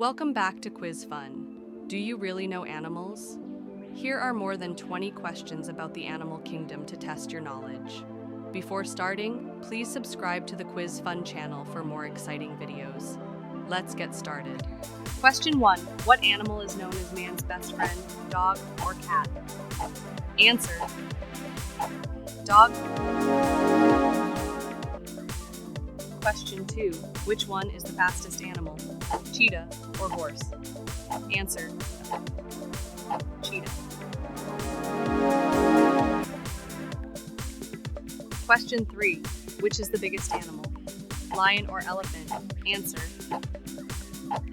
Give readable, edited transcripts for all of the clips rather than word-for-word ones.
Welcome back to Quiz Fun. Do you really know animals? Here are more than 20 questions about the animal kingdom to test your knowledge. Before starting, please subscribe to the Quiz Fun channel for more exciting videos. Let's get started. Question 1. What animal is known as man's best friend, dog or cat? Answer: dog. Question 2. Which one is the fastest animal, cheetah or horse? Answer: cheetah. Question 3. Which is the biggest animal, lion or elephant? Answer: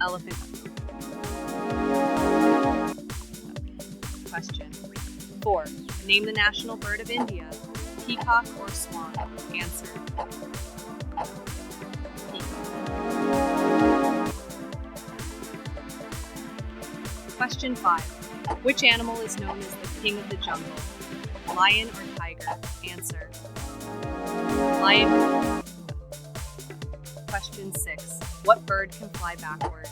elephant. Question 4. Name the national bird of India, peacock or swan? Answer: Question 5. Which animal is known as the king of the jungle, lion or tiger? Answer: lion. Question 6. What bird can fly backward,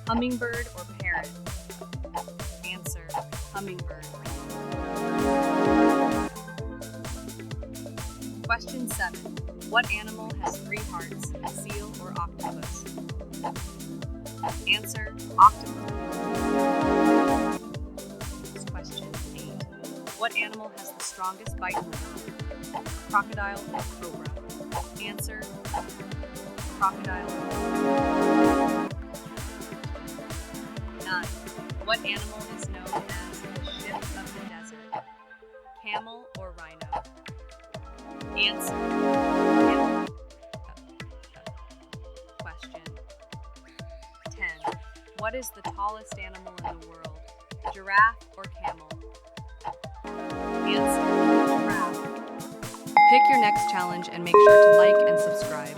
hummingbird or parrot? Answer: hummingbird. Question 7. What animal has 3 hearts, seal or octopus? Answer: octopus. Question 8. What animal has the strongest bite in the world, crocodile or cobra? Answer: crocodile. 9. What animal is known as the ship of the desert, camel or rhino? Answer: camel. Question 10. What is the tallest animal in the world, giraffe or camel? Answer: giraffe. Pick your next challenge and make sure to like and subscribe.